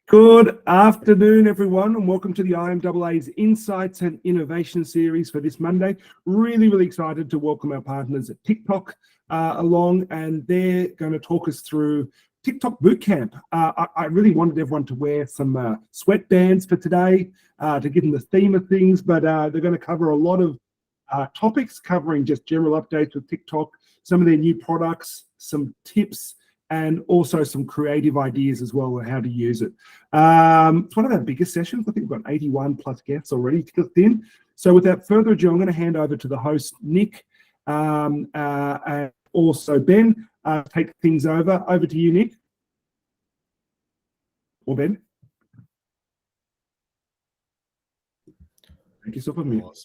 Good afternoon, everyone, and welcome to the IMAA's Insights and Innovation Series for this Monday. Really excited to welcome our partners at TikTok along, and they're going to talk us through TikTok Bootcamp. I really wanted everyone to wear some sweatbands for today to give them the theme of things, but they're going to cover a lot of topics covering just general updates with TikTok, some of their new products, some tips, and also some creative ideas as well on how to use it. It's one of our biggest sessions. I think we've got 81 plus guests already clicked in. So without further ado, I'm going to hand over to the host, Nick, and also Ben. Take things over. Over to you, Nick. Or Ben. Thank you so much.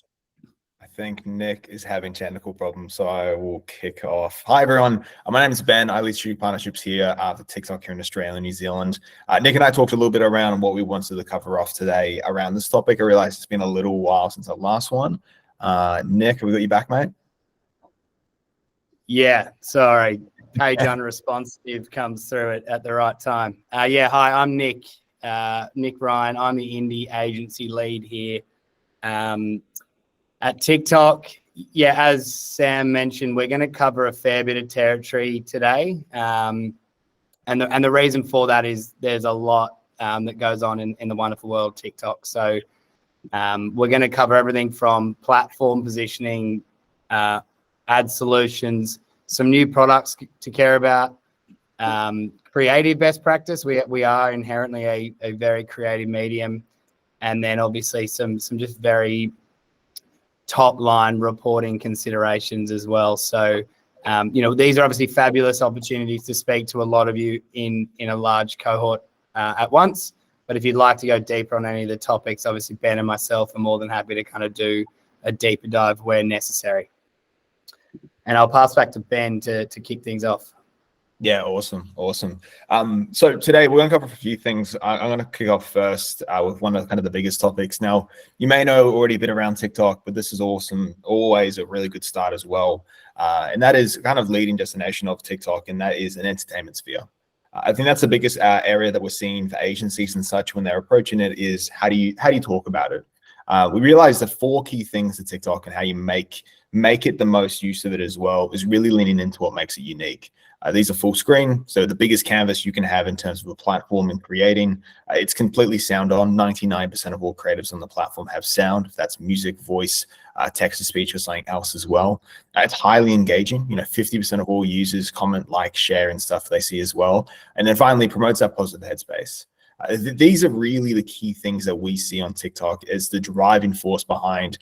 I think Nick is having technical problems, so I will kick off. Hi, everyone. My name is Ben. I lead strategic partnerships here for TikTok here in Australia and New Zealand. Nick and I talked a little bit around what we wanted to cover off today around this topic. I realized it's been a little while since our last one. Nick, have we got you back, mate? Yeah, sorry. Page unresponsive comes through at the right time. Yeah, hi, I'm Nick. Nick Ryan. I'm the indie agency lead here. At TikTok, yeah, as Sam mentioned, we're going to cover a fair bit of territory today. And the reason for that is there's a lot that goes on in the wonderful world of TikTok. So we're going to cover everything from platform positioning, ad solutions, some new products to care about, creative best practice. We are inherently a very creative medium. And then obviously some just very top line reporting considerations as well. So, these are obviously fabulous opportunities to speak to a lot of you in a large cohort at once. But if you'd like to go deeper on any of the topics, obviously Ben and myself are more than happy to kind of do a deeper dive where necessary. And I'll pass back to Ben to kick things off. Yeah, awesome. So today we're going to cover a few things. I'm going to kick off first with one of kind of the biggest topics. Now, you may know already a bit around TikTok, but this is awesome. Always a really good start as well. And that is kind of leading destination of TikTok, and that is an entertainment sphere. I think that's the biggest area that we're seeing for agencies and such when they're approaching it is how do you talk about it? We realized the 4 key things to TikTok and how you make it the most use of it as well is really leaning into what makes it unique. These are full screen, so the biggest canvas you can have in terms of a platform and creating. It's completely sound on. 99% of all creatives on the platform have sound. If that's music, voice, text to speech, or something else as well. It's highly engaging. 50% of all users comment, like, share, and stuff they see as well. And then finally, promotes that positive headspace. These are really the key things that we see on TikTok as the driving force behind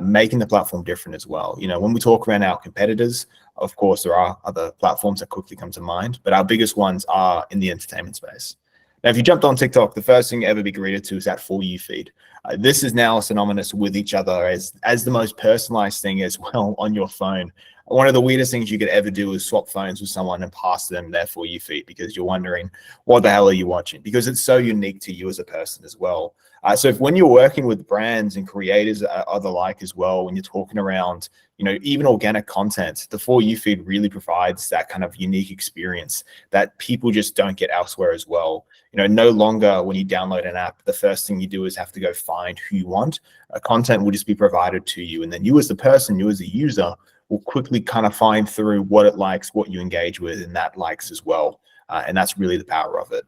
making the platform different as well. When we talk around our competitors, of course, there are other platforms that quickly come to mind, but our biggest ones are in the entertainment space. Now, if you jumped on TikTok, the first thing you ever be greeted to is that For You feed. This is now synonymous with each other as the most personalized thing as well on your phone. One of the weirdest things you could ever do is swap phones with someone and pass them their For You feed because you're wondering, what the hell are you watching? Because it's so unique to you as a person as well. So when you're working with brands and creators or the like as well, when you're talking around, even organic content, the For You feed really provides that kind of unique experience that people just don't get elsewhere as well. No longer when you download an app, the first thing you do is have to go find who you want. Content will just be provided to you. And then you as the person, you as a user, will quickly kind of find through what it likes, what you engage with, and that likes as well. And that's really the power of it.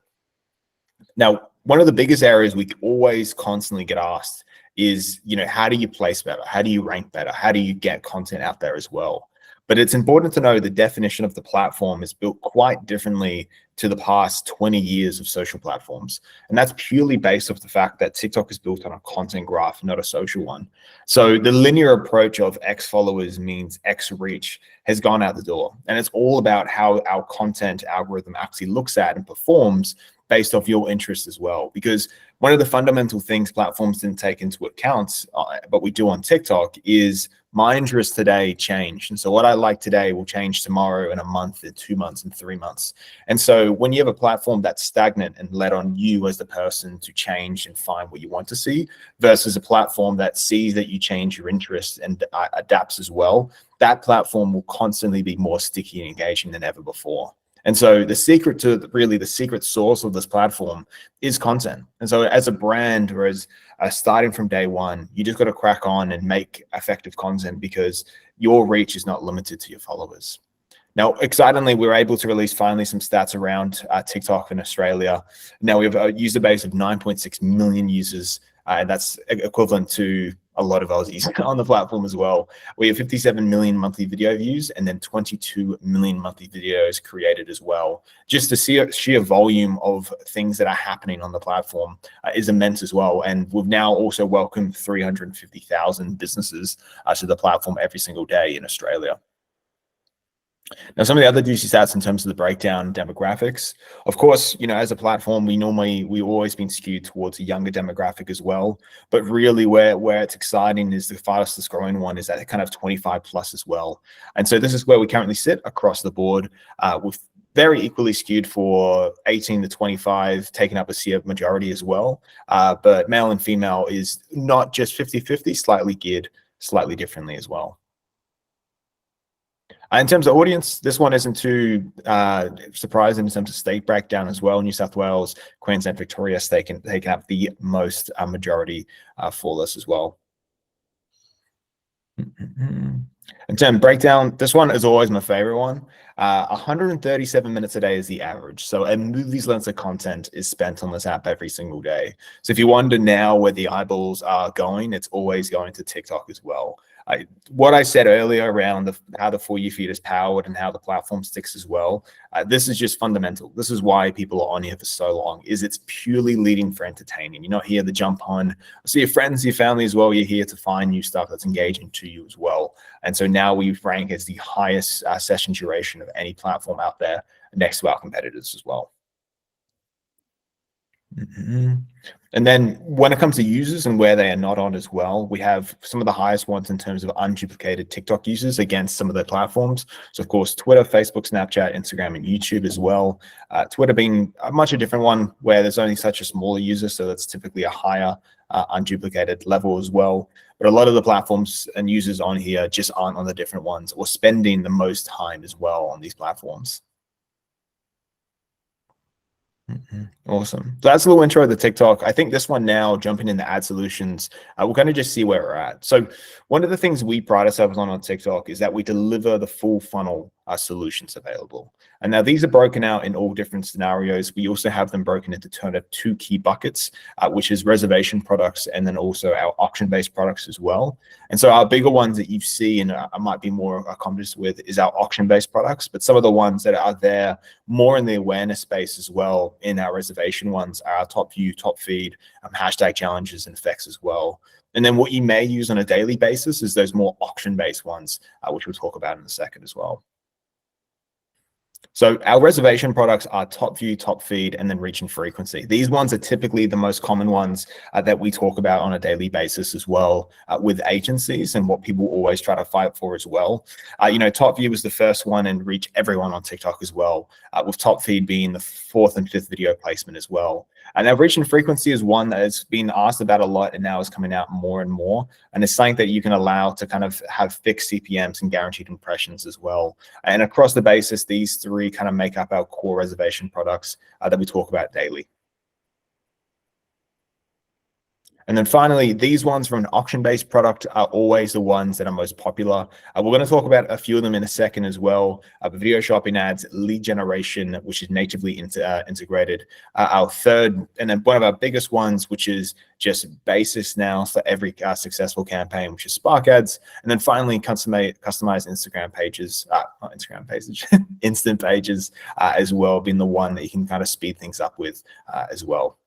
Now, one of the biggest areas we always constantly get asked is, how do you place better? How do you rank better? How do you get content out there as well? But it's important to know the definition of the platform is built quite differently to the past 20 years of social platforms. And that's purely based off the fact that TikTok is built on a content graph, not a social one. So the linear approach of X followers means X reach has gone out the door. And it's all about how our content algorithm actually looks at and performs based off your interests as well. Because one of the fundamental things platforms didn't take into account, but we do on TikTok, is my interests today change. And so what I like today will change tomorrow, in a month, in 2 months, in 3 months. And so when you have a platform that's stagnant and let on you as the person to change and find what you want to see, versus a platform that sees that you change your interests and adapts as well, that platform will constantly be more sticky and engaging than ever before. And so the secret to really the secret source of this platform is content. And so as a brand or as starting from day one, you just got to crack on and make effective content because your reach is not limited to your followers. Now, excitingly, we were able to release finally some stats around TikTok in Australia. Now we have a user base of 9.6 million users, and that's equivalent to a lot of Aussies on the platform as well. We have 57 million monthly video views and then 22 million monthly videos created as well. Just the sheer volume of things that are happening on the platform is immense as well. And we've now also welcomed 350,000 businesses to the platform every single day in Australia. Now, some of the other juicy stats in terms of the breakdown demographics, of course, as a platform, we've always been skewed towards a younger demographic as well. But really where it's exciting is the fastest growing one is that kind of 25 plus as well. And so this is where we currently sit across the board with very equally skewed for 18 to 25, taking up a sheer majority as well. But male and female is not just 50-50, slightly geared slightly differently as well. In terms of audience, this one isn't too surprising in terms of state breakdown as well. New South Wales, Queensland, Victoria taking up the most majority for this as well. In terms of breakdown, this one is always my favorite one. 137 minutes a day is the average. So a movie's length of content is spent on this app every single day. So if you wonder now where the eyeballs are going, it's always going to TikTok as well. What I said earlier around how the For You feed is powered and how the platform sticks as well, this is just fundamental. This is why people are on here for so long, is it's purely leading for entertaining. You're not here to jump on, see your friends, your family as well. You're here to find new stuff that's engaging to you as well. And so now we rank as the highest session duration of any platform out there next to our competitors as well. And then when it comes to users and where they are not on as well, we have some of the highest ones in terms of unduplicated TikTok users against some of the platforms. So of course, Twitter, Facebook, Snapchat, Instagram, and YouTube as well. Twitter being a different one where there's only such a smaller user. So that's typically a higher unduplicated level as well. But a lot of the platforms and users on here just aren't on the different ones or spending the most time as well on these platforms. Awesome. So that's a little intro to the TikTok. I think this one now, jumping into ad solutions, we're going to just see where we're at. So one of the things we pride ourselves on TikTok is that we deliver the full funnel solutions available. And now these are broken out in all different scenarios. We also have them broken into two key buckets, which is reservation products and then also our auction-based products as well. And so our bigger ones that you see and I might be more accomplished with is our auction-based products, but some of the ones that are there more in the awareness space as well in our reservation ones are our top view, top feed, hashtag challenges and effects as well. And then what you may use on a daily basis is those more auction-based ones, which we'll talk about in a second as well. So our reservation products are top view, top feed, and then reach and frequency. These ones are typically the most common ones that we talk about on a daily basis as well with agencies and what people always try to fight for as well. Top view was the first one and reach everyone on TikTok as well, with top feed being the 4th and 5th video placement as well. And our reach and frequency is one that has been asked about a lot and now is coming out more and more. And it's something that you can allow to kind of have fixed CPMs and guaranteed impressions as well. And across the basis, these three kind of make up our core reservation products that we talk about daily. And then finally, these ones from an auction-based product are always the ones that are most popular. We're going to talk about a few of them in a second as well. Video shopping ads, lead generation, which is natively integrated. Our third, and then one of our biggest ones, which is just basis now for every successful campaign, which is Spark ads. And then finally, customized Instagram pages, not Instagram pages, instant pages as well, being the one that you can kind of speed things up with as well.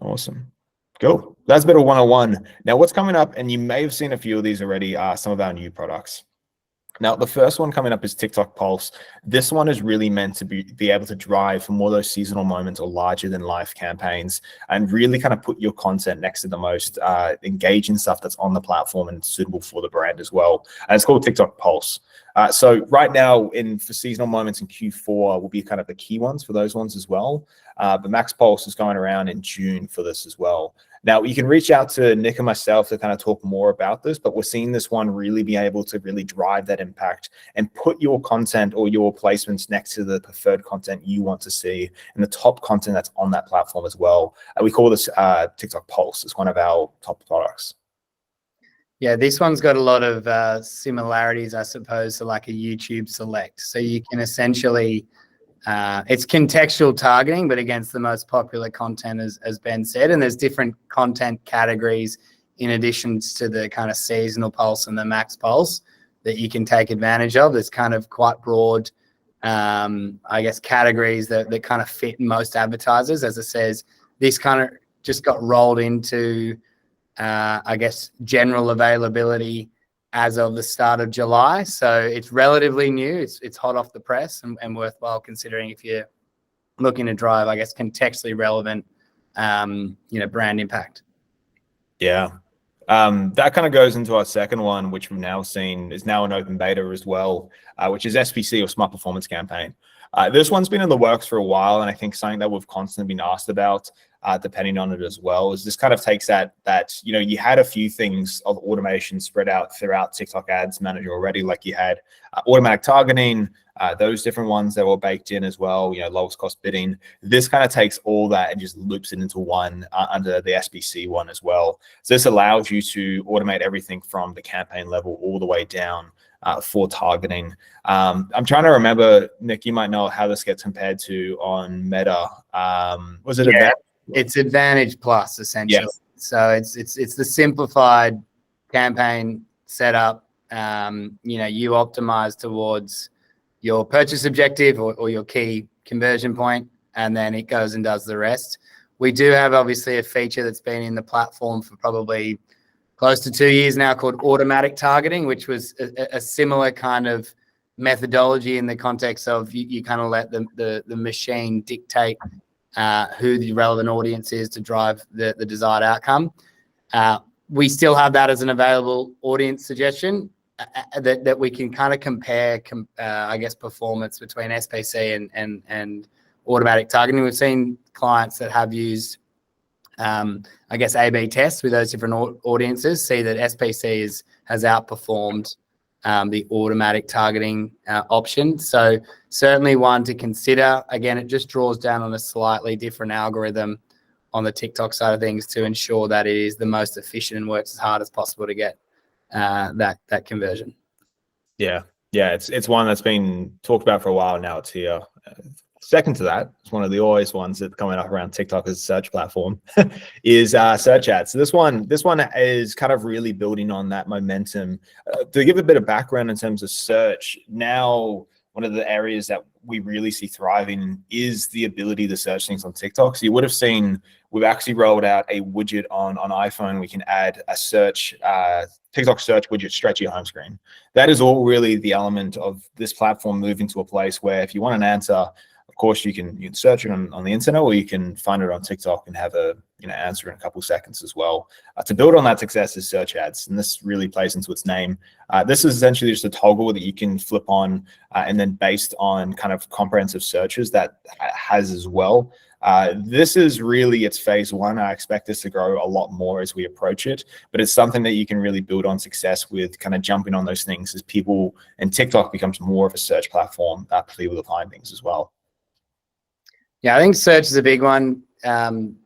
Awesome. Cool. That's a bit of 101. Now, what's coming up, and you may have seen a few of these already, are some of our new products. Now, the first one coming up is TikTok Pulse. This one is really meant to be able to drive for more of those seasonal moments or larger than life campaigns and really kind of put your content next to the most engaging stuff that's on the platform and suitable for the brand as well. And it's called TikTok Pulse. So right now for seasonal moments in Q4 will be kind of the key ones for those ones as well. But Max Pulse is going around in June for this as well. Now, you can reach out to Nick and myself to kind of talk more about this, but we're seeing this one really be able to really drive that impact and put your content or your placements next to the preferred content you want to see and the top content that's on that platform as well. We call this TikTok Pulse. It's one of our top products. Yeah, this one's got a lot of similarities, I suppose, to like a YouTube Select. So you can essentially, it's contextual targeting, but against the most popular content, as Ben said. And there's different content categories in addition to the kind of seasonal pulse and the max pulse that you can take advantage of. There's kind of quite broad, I guess, categories that kind of fit most advertisers. As it says, this kind of just got rolled into I guess, general availability as of the start of July. So it's relatively new. It's hot off the press and worthwhile considering if you're looking to drive, I guess, contextually relevant, brand impact. Yeah. That kind of goes into our second one, which we've now seen is now in open beta as well, which is SPC or Smart Performance Campaign. This one's been in the works for a while, and I think something that we've constantly been asked about, depending on it as well, is this kind of takes that you had a few things of automation spread out throughout TikTok Ads Manager already, like you had automatic targeting, those different ones that were baked in as well, lowest cost bidding. This kind of takes all that and just loops it into one under the SBC one as well. So this allows you to automate everything from the campaign level all the way down for targeting. I'm trying to remember, Nick, you might know how this gets compared to on Meta. Was it Advantage? It's Advantage Plus, essentially. Yes. So it's the simplified campaign setup. You optimize towards your purchase objective or your key conversion point, and then it goes and does the rest. We do have obviously a feature that's been in the platform for probably close to 2 years now called automatic targeting, which was a similar kind of methodology in the context of you kind of let the machine dictate who the relevant audience is to drive the desired outcome. We still have that as an available audience suggestion that we can kind of compare, I guess, performance between SPC and automatic targeting. We've seen clients that have used I guess A/B tests with those different audiences, see that SPC has outperformed the automatic targeting option. So certainly one to consider. Again, it just draws down on a slightly different algorithm on the TikTok side of things to ensure that it is the most efficient and works as hard as possible to get that conversion. Yeah, it's one that's been talked about for a while now. It's here. Second to that, it's one of the always ones that's coming up around TikTok as a search platform is search ads. So this one is kind of really building on that momentum. To give a bit of background in terms of search, now one of the areas that we really see thriving is the ability to search things on TikTok. So you would have seen we've actually rolled out a widget on iPhone. We can add a search TikTok search widget straight to your home screen. That is all really the element of this platform moving to a place where if you want an answer, of course, you can search it on the internet, or you can find it on TikTok and have a answer in a couple of seconds as well. To build on that success is search ads, and this really plays into its name. This is essentially just a toggle that you can flip on, and then based on kind of comprehensive searches that has as well. This is really its phase one. I expect this to grow a lot more as we approach it, but it's something that you can really build on success with, kind of jumping on those things as people, and TikTok becomes more of a search platform for people to find things as well. Yeah, I think search is a big one. Ben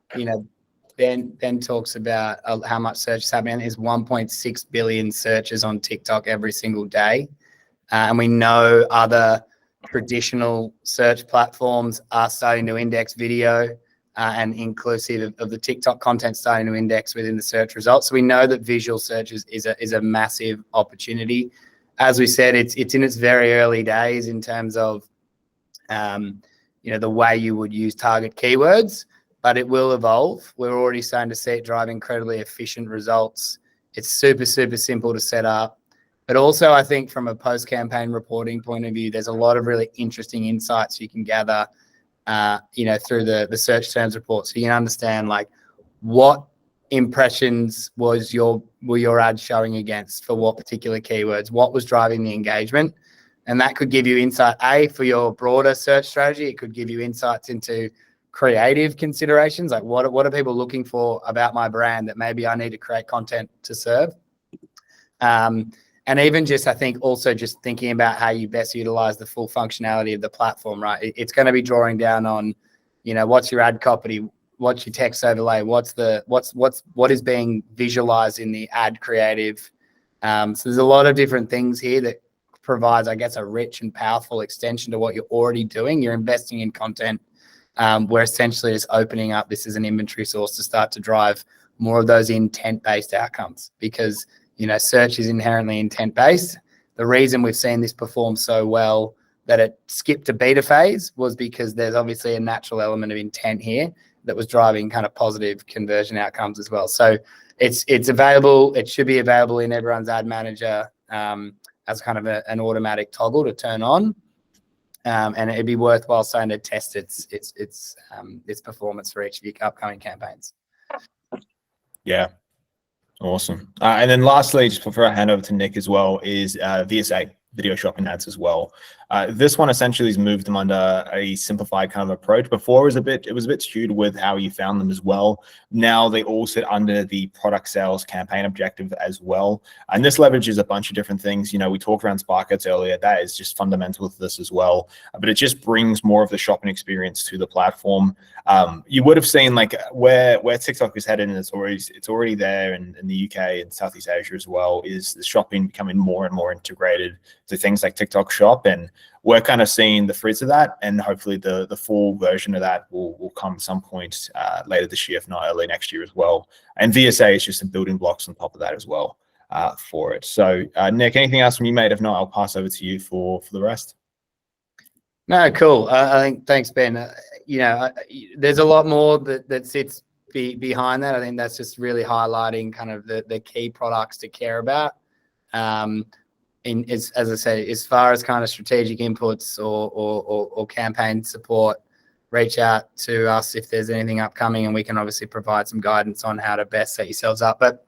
talks about how much search is happening. There's 1.6 billion searches on TikTok every single day. And we know other traditional search platforms are starting to index video and inclusive of the TikTok content starting to index within the search results. So we know that visual search is a massive opportunity. As we said, it's in its very early days in terms of the way you would use target keywords, but it will evolve. We're already starting to see it drive incredibly efficient results. It's super, super simple to set up. But also, I think from a post-campaign reporting point of view, there's a lot of really interesting insights you can gather, through the search terms report. So you can understand like what impressions were your ad showing against for what particular keywords, what was driving the engagement. And that could give you insight, A, for your broader search strategy. It could give you insights into creative considerations, like what are people looking for about my brand that maybe I need to create content to serve. And even just, I think also just thinking about how you best utilize the full functionality of the platform, right? It's going to be drawing down on, what's your ad copy, what's your text overlay, what is being visualized in the ad creative. So there's a lot of different things here that provides, I guess, a rich and powerful extension to what you're already doing. You're investing in content. We're essentially just opening up this as an inventory source to start to drive more of those intent-based outcomes, because search is inherently intent-based. The reason we've seen this perform so well that it skipped a beta phase was because there's obviously a natural element of intent here that was driving kind of positive conversion outcomes as well. So it's available. It should be available in everyone's ad manager as kind of an automatic toggle to turn on. And it'd be worthwhile starting to test its performance for each of your upcoming campaigns. Yeah. Awesome. And then lastly, just before I hand over to Nick as well, is VSA, video shopping ads as well. This one essentially has moved them under a simplified kind of approach. Before it was a bit skewed with how you found them as well. Now they all sit under the product sales campaign objective as well. And this leverages a bunch of different things. We talked around Spark ads earlier. That is just fundamental to this as well. But it just brings more of the shopping experience to the platform. You would have seen like where TikTok is headed, and it's already there in the UK and Southeast Asia as well, is the shopping becoming more and more integrated to things like TikTok Shop. And we're kind of seeing the fruits of that, and hopefully the full version of that will come at some point later this year, if not early next year as well. And VSA is just some building blocks on top of that as well for it. So Nick, anything else from you, mate? If not, I'll pass over to you for the rest. No, cool. I think, thanks, Ben. There's a lot more that sits behind that. I think that's just really highlighting kind of the key products to care about. As I say, as far as kind of strategic inputs or campaign support, reach out to us if there's anything upcoming, and we can obviously provide some guidance on how to best set yourselves up. But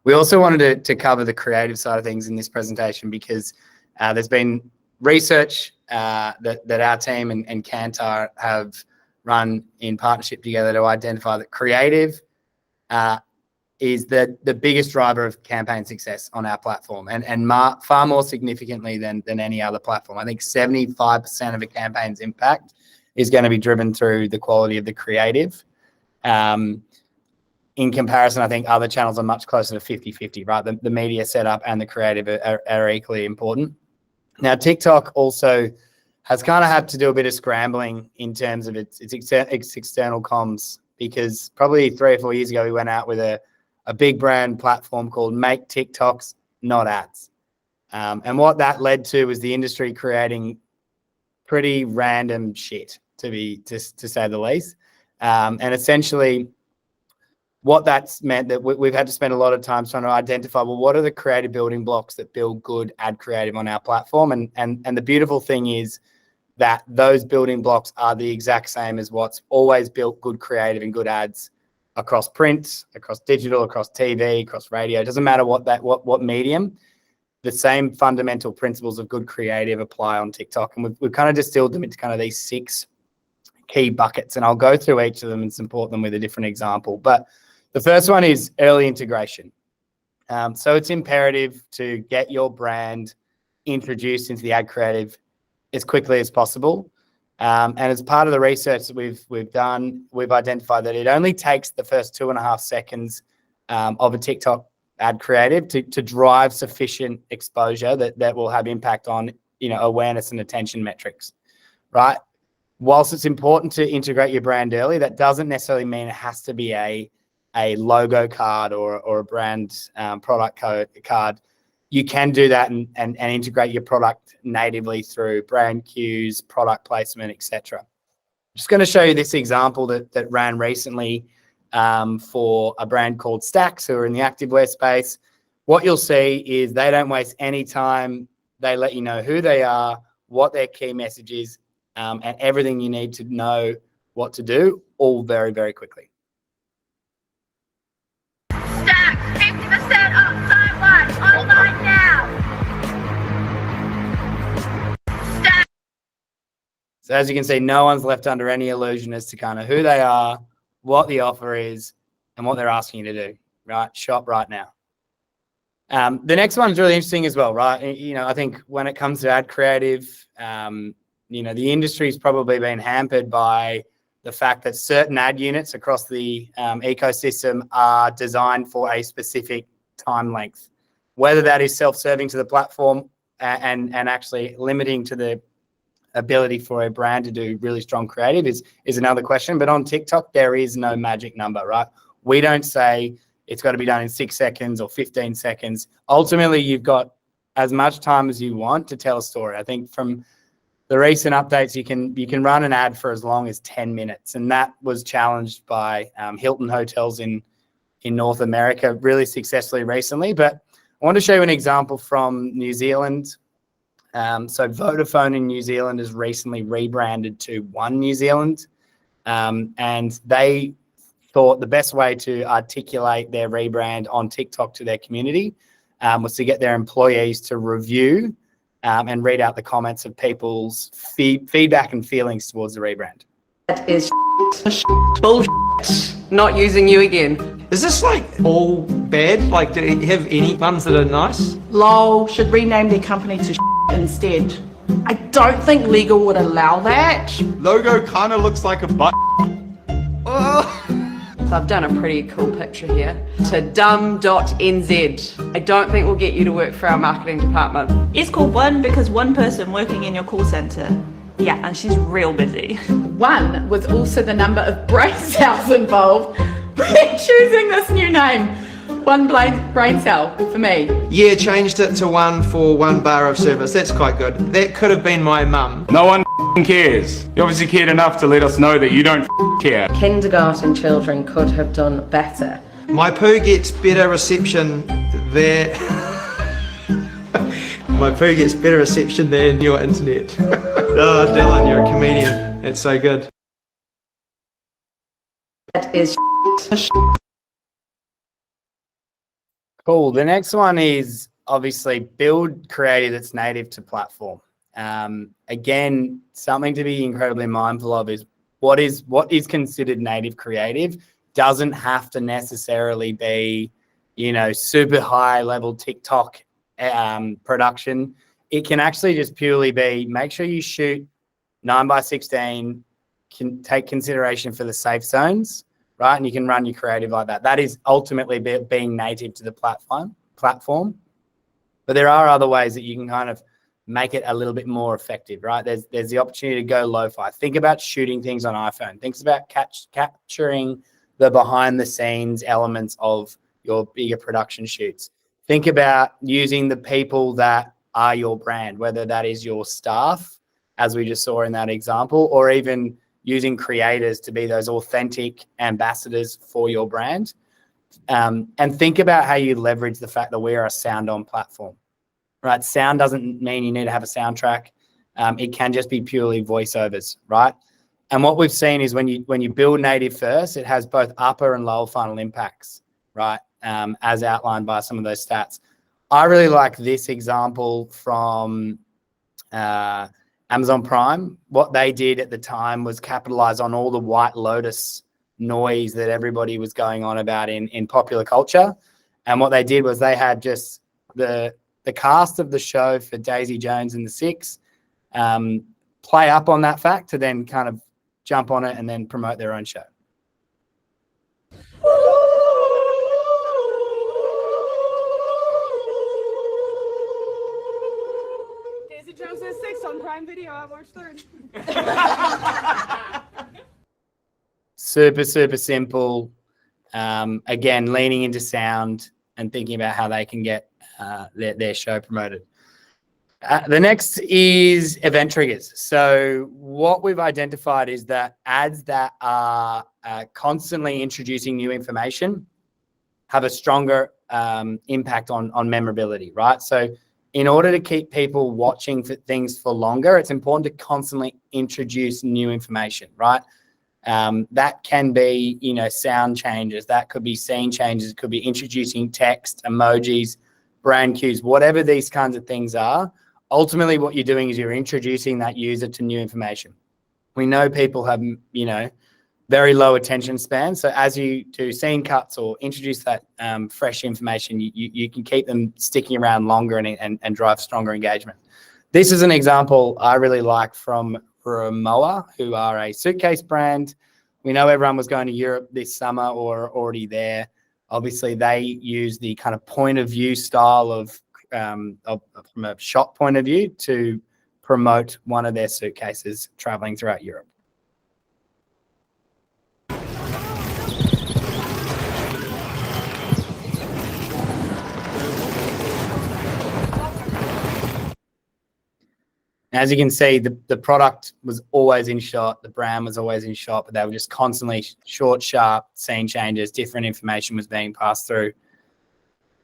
we also wanted to cover the creative side of things in this presentation, because there's been research that our team and Kantar have run in partnership together to identify that creative is the biggest driver of campaign success on our platform, and far more significantly than any other platform. I think 75% of a campaign's impact is going to be driven through the quality of the creative. In comparison, I think other channels are much closer to 50-50, right? The media setup and the creative are equally important. Now, TikTok also has kind of had to do a bit of scrambling in terms of its external comms, because probably 3 or 4 years ago, we went out with a big brand platform called Make TikToks, Not Ads. And what that led to was the industry creating pretty random shit, to say the least. And essentially, what that's meant that we've had to spend a lot of time trying to identify, well, what are the creative building blocks that build good ad creative on our platform? And the beautiful thing is that those building blocks are the exact same as what's always built good creative and good ads across print, across digital, across TV, across radio. It doesn't matter what medium. The same fundamental principles of good creative apply on TikTok. And we've kind of distilled them into kind of these 6 key buckets. And I'll go through each of them and support them with a different example. But the first one is early integration. So it's imperative to get your brand introduced into the ad creative as quickly as possible. And as part of the research that we've done, we've identified that it only takes the first 2.5 seconds of a TikTok ad creative to drive sufficient exposure that will have impact on awareness and attention metrics, right? Whilst it's important to integrate your brand early, that doesn't necessarily mean it has to be a logo card or a brand product card. You can do that and integrate your product natively through brand cues, product placement, etc. Just going to show you this example that ran recently for a brand called Stacks, who are in the activewear space. What you'll see is they don't waste any time. They let you know who they are, what their key message is, and everything you need to know what to do, all very, very quickly. Stacks, 50% off site wide, online now. Stacks. So as you can see, no one's left under any illusion as to kind of who they are, what the offer is, and what they're asking you to do, right? Shop right now. The next one's really interesting as well, right? You know, I think when it comes to ad creative, you know, the industry's probably been hampered by the fact that certain ad units across the ecosystem are designed for a specific time length, whether that is self-serving to the platform and actually limiting to the ability for a brand to do really strong creative is another question. But on TikTok, there is no magic number, right? We don't say it's got to be done in 6 seconds or 15 seconds. Ultimately, you've got as much time as you want to tell a story. I think from the recent updates, you can run an ad for as long as 10 minutes. And that was challenged by Hilton Hotels in North America really successfully recently. But I want to show you an example from New Zealand. So Vodafone in New Zealand has recently rebranded to One New Zealand. And they thought the best way to articulate their rebrand on TikTok to their community was to get their employees to review and read out the comments of people's feedback and feelings towards the rebrand. That is bullshit. Not using you again. Is this like all bad? Like, do you have any ones that are nice? LOL should rename their company to instead. I don't think legal would allow that. Logo kind of looks like a butt. So I've done a pretty cool picture here. To dumb.nz. I don't think we'll get you to work for our marketing department. It's called One because one person working in your call center. Yeah, and she's real busy. One was also the number of brain cells involved when choosing this new name. One brain cell for me. Yeah, changed it to one for 1 bar of service. That's quite good. That could have been my mum. No one cares. You obviously cared enough to let us know that you don't care. Kindergarten children could have done better. My poo gets better reception there. My poo gets better reception than your internet. Oh, Dylan, you're a comedian. It's so good. That is Cool. The next one is obviously build creative that's native to platform. Again, something to be incredibly mindful of is what is considered native creative doesn't have to necessarily be, you know, super high level TikTok production. It can actually just purely be make sure you shoot 9:16, can take consideration for the safe zones, right? And you can run your creative like that. That is ultimately being native to the platform. But there are other ways that you can kind of make it a little bit more effective, right? There's the opportunity to go lo-fi. Think about shooting things on iPhone. Think about capturing the behind the scenes elements of your bigger production shoots. Think about using the people that are your brand, whether that is your staff, as we just saw in that example, or even using creators to be those authentic ambassadors for your brand. And think about how you leverage the fact that we are a sound on platform, right? Sound doesn't mean you need to have a soundtrack. It can just be purely voiceovers, right? And what we've seen is when you build native first, it has both upper and lower funnel impacts, right? As outlined by some of those stats. I really like this example from Amazon Prime. What they did at the time was capitalize on all the White Lotus noise that everybody was going on about in popular culture. And what they did was they had just the cast of the show for Daisy Jones and the Six play up on that fact to then kind of jump on it and then promote their own show. Daisy Jones and the Six on Prime Video on March 3rd. Super, super simple. Again, leaning into sound and thinking about how they can get their show promoted. The next is event triggers. So what we've identified is that ads that are constantly introducing new information have a stronger impact on memorability, right? So in order to keep people watching for things for longer, it's important to constantly introduce new information, right? That can be, you know, sound changes. That could be scene changes. It could be introducing text, emojis, brand cues, whatever these kinds of things are. Ultimately, what you're doing is you're introducing that user to new information. We know people have, very low attention span. So as you do scene cuts or introduce that fresh information, you can keep them sticking around longer and drive stronger engagement. This is an example I really like from Ramoa, who are a suitcase brand. We know everyone was going to Europe this summer or already there. Obviously, they use the kind of point of view style of from a shop point of view to promote one of their suitcases traveling throughout Europe. As you can see, the product was always in shot, the brand was always in shot, but they were just constantly short, sharp scene changes, different information was being passed through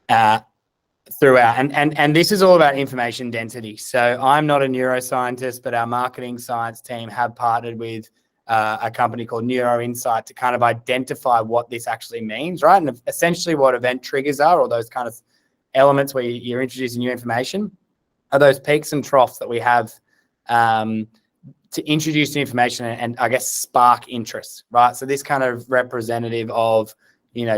throughout. And this is all about information density. So I'm not a neuroscientist, but our marketing science team have partnered with a company called Neuro Insight to kind of identify what this actually means, right? And essentially what event triggers are, or those kind of elements where you're introducing new information, are those peaks and troughs that we have to introduce new information and I guess spark interest, right? So this kind of representative of,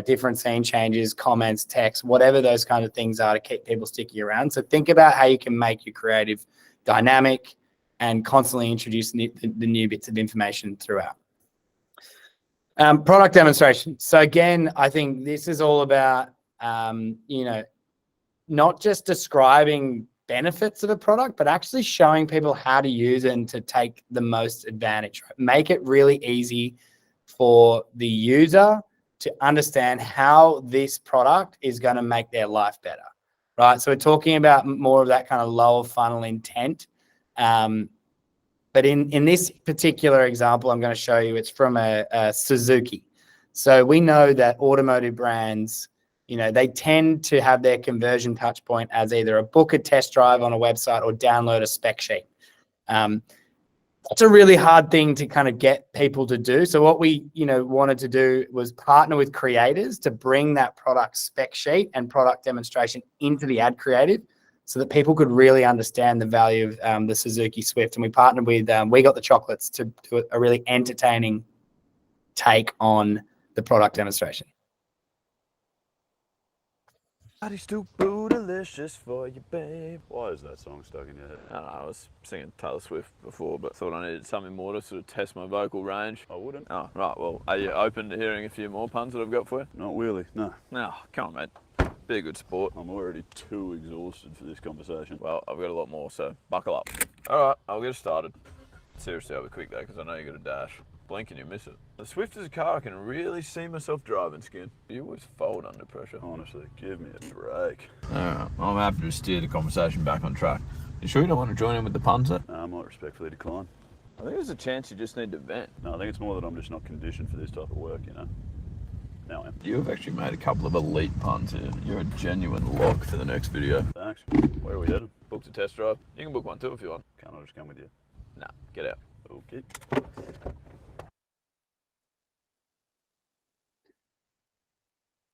different scene changes, comments, text, whatever those kind of things are to keep people sticking around. So think about how you can make your creative dynamic and constantly introduce the new bits of information throughout. Product demonstration. So again, I think this is all about, not just describing benefits of a product, but actually showing people how to use it and to take the most advantage. Right? Make it really easy for the user to understand how this product is going to make their life better, right? So we're talking about more of that kind of lower funnel intent. But in this particular example, I'm going to show you, it's from a Suzuki. So we know that automotive brands, they tend to have their conversion touch point as either a book a test drive on a website or download a spec sheet. That's a really hard thing to kind of get people to do. So what we, wanted to do was partner with creators to bring that product spec sheet and product demonstration into the ad creative so that people could really understand the value of the Suzuki Swift. And we partnered with We Got the Chocolates to do a really entertaining take on the product demonstration. Body's too bootylicious for you, babe. Why is that song stuck in your head? I don't know, I was singing Taylor Swift before, but thought I needed something more to sort of test my vocal range. I wouldn't. Oh, right, well, are you open to hearing a few more puns that I've got for you? Not really, no. No, come on, mate. Be a good sport. I'm already too exhausted for this conversation. Well, I've got a lot more, so buckle up. All right, I'll get started. Seriously, I'll be quick though, because I know you got a dash. Blink and you miss it. The Swift is a car I can really see myself driving, Skin. You always fold under pressure. Honestly, give me a break. Alright, I'm happy to steer the conversation back on track. You sure you don't want to join in with the puns there? I might respectfully decline. I think there's a chance you just need to vent. No, I think it's more that I'm just not conditioned for this type of work, Now I am. You've actually made a couple of elite puns here. You're a genuine lock for the next video. Thanks. Where are we headed? Booked a test drive. You can book one too if you want. Can't I just come with you? Nah, get out. Okay.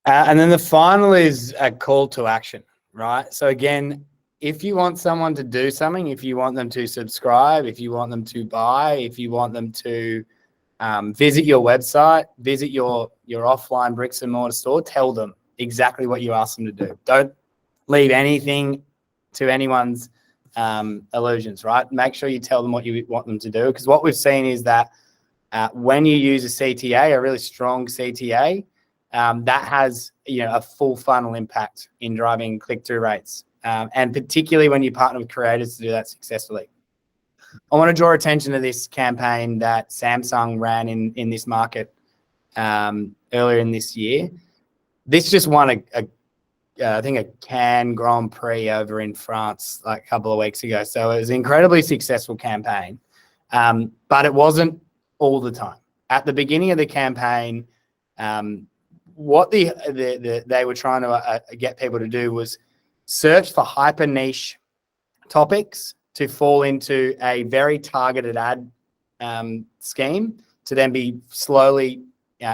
And then the final is a call to action, right? So again, if you want someone to do something, if you want them to subscribe, if you want them to buy, if you want them to visit your website, visit your offline bricks and mortar store, tell them exactly what you ask them to do. Don't leave anything to anyone's illusions, right? Make sure you tell them what you want them to do, because what we've seen is that when you use a CTA, a really strong CTA, that has a full funnel impact in driving click-through rates, and particularly when you partner with creators to do that successfully. I want to draw attention to this campaign that Samsung ran in this market earlier in this year. This just won I think a Cannes Grand Prix over in France like a couple of weeks ago. So it was an incredibly successful campaign, but it wasn't all the time. At the beginning of the campaign, what they were trying to get people to do was search for hyper niche topics to fall into a very targeted ad scheme to then be slowly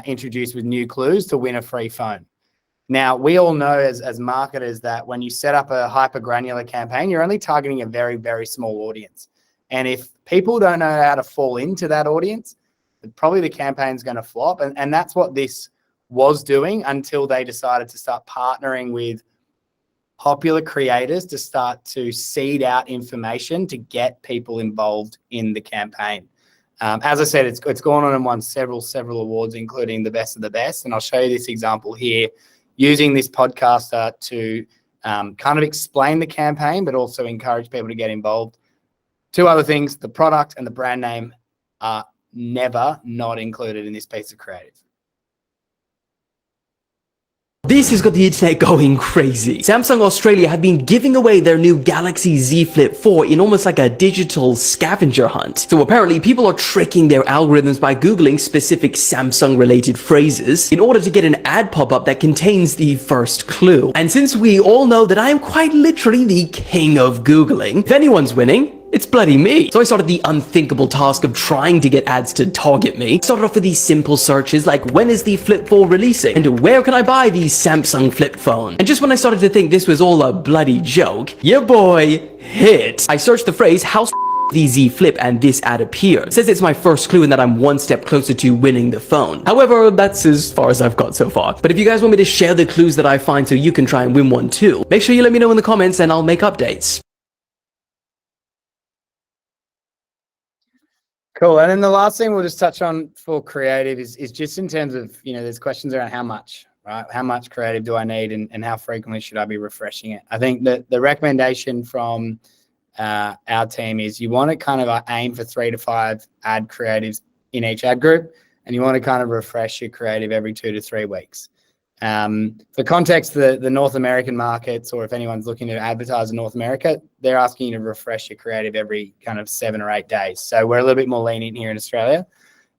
introduced with new clues to win a free phone. Now, we all know as marketers that when you set up a hyper granular campaign, you're only targeting a very, very small audience. And if people don't know how to fall into that audience, probably the campaign's going to flop. And that's what this was doing until they decided to start partnering with popular creators to start to seed out information to get people involved in the campaign. As I said, it's gone on and won several awards, including the best of the best. And I'll show you this example here, using this podcaster to kind of explain the campaign, but also encourage people to get involved. Two other things: the product and the brand name are never not included in this piece of creative. This has got the internet going crazy. Samsung Australia have been giving away their new Galaxy Z Flip 4 in almost like a digital scavenger hunt. So apparently people are tricking their algorithms by Googling specific Samsung related phrases in order to get an ad pop-up that contains the first clue. And since we all know that I am quite literally the king of Googling, if anyone's winning, it's bloody me. So I started the unthinkable task of trying to get ads to target me. Started off with these simple searches like, when is the Flip 4 releasing? And where can I buy the Samsung Flip phone? And just when I started to think this was all a bloody joke, your boy hit. I searched the phrase, how the Z Flip, and this ad appeared. It says it's my first clue and that I'm one step closer to winning the phone. However, that's as far as I've got so far. But if you guys want me to share the clues that I find so you can try and win one too, make sure you let me know in the comments and I'll make updates. Cool. And then the last thing we'll just touch on for creative is just in terms of, there's questions around how much, right? How much creative do I need and how frequently should I be refreshing it? I think that the recommendation from our team is you want to kind of aim for 3 to 5 ad creatives in each ad group, and you want to kind of refresh your creative every 2 to 3 weeks. For context, the North American markets, or if anyone's looking to advertise in North America, they're asking you to refresh your creative every kind of 7 or 8 days. So we're a little bit more lenient here in Australia.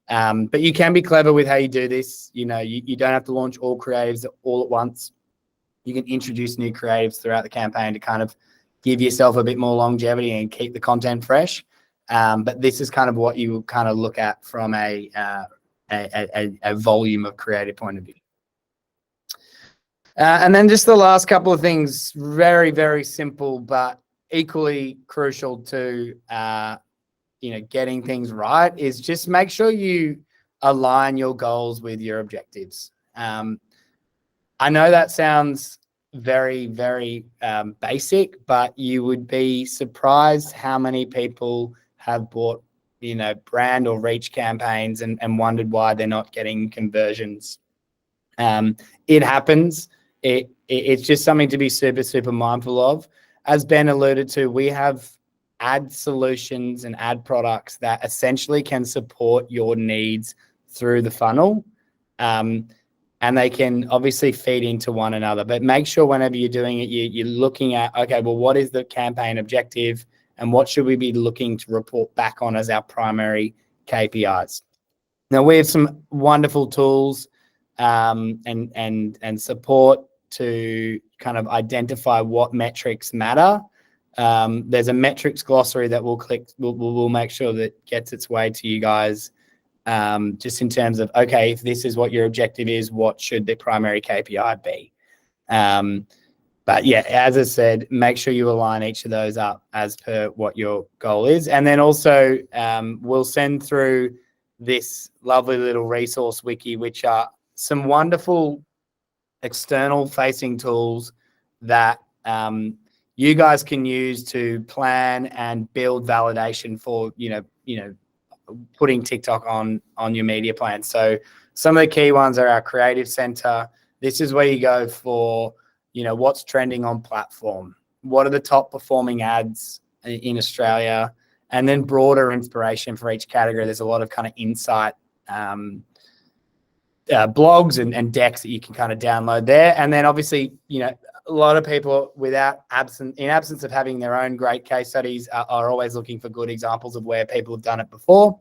But you can be clever with how you do this. You don't have to launch all creatives all at once. You can introduce new creatives throughout the campaign to kind of give yourself a bit more longevity and keep the content fresh. But this is kind of what you kind of look at from a volume of creative point of view. And then just the last couple of things, very, very simple, but equally crucial to, getting things right, is just make sure you align your goals with your objectives. I know that sounds very, very basic, but you would be surprised how many people have bought, brand or reach campaigns and wondered why they're not getting conversions. It happens. It's just something to be super, super mindful of. As Ben alluded to, we have ad solutions and ad products that essentially can support your needs through the funnel. And they can obviously feed into one another. But make sure whenever you're doing it, you're looking at, okay, well, what is the campaign objective and what should we be looking to report back on as our primary KPIs? Now, we have some wonderful tools and support to kind of identify what metrics matter. There's a metrics glossary that we'll make sure that gets its way to you guys, just in terms of, okay, if this is what your objective is, what should the primary KPI be? But yeah, as I said, make sure you align each of those up as per what your goal is. And then also we'll send through this lovely little resource wiki, which are some wonderful external facing tools that you guys can use to plan and build validation for, putting TikTok on your media plan. So some of the key ones are our creative center. This is where you go for, what's trending on platform. What are the top performing ads in Australia? And then broader inspiration for each category. There's a lot of kind of insight blogs and decks that you can kind of download there. And then obviously, a lot of people in absence of having their own great case studies are always looking for good examples of where people have done it before.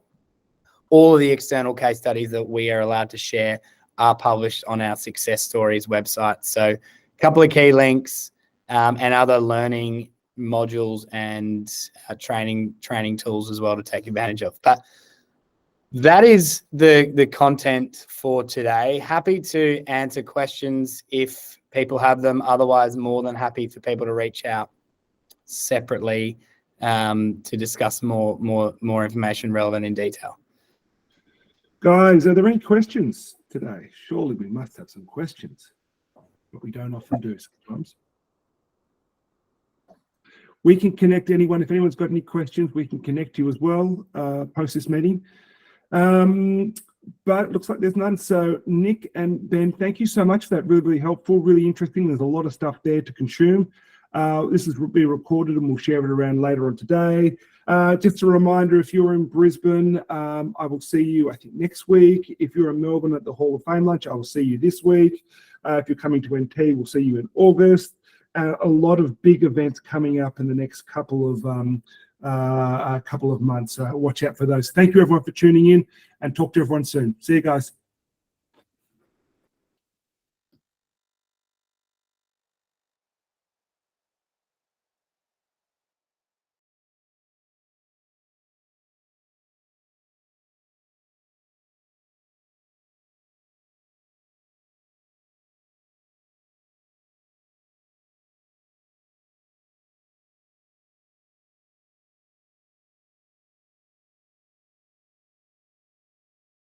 All of the external case studies that we are allowed to share are published on our Success Stories website. So a couple of key links and other learning modules and training tools as well to take advantage of. But that is the content for today. Happy to answer questions if people have them. Otherwise, more than happy for people to reach out separately to discuss more information relevant in detail. Guys, are there any questions today? Surely we must have some questions, but we don't often do sometimes. We can connect anyone. If anyone's got any questions, we can connect you as well post this meeting. But it looks like there's none. So Nick and Ben, thank you so much for that. Really, really helpful, really interesting. There's a lot of stuff there to consume. This will be recorded and we'll share it around later on today. Just a reminder, if you're in Brisbane, I will see you, I think, next week. If you're in Melbourne at the Hall of Fame lunch, I will see you this week. If you're coming to NT, we'll see you in August. A lot of big events coming up in the next couple of months. Watch out for those. Thank you, everyone, for tuning in, and talk to everyone soon. See you guys.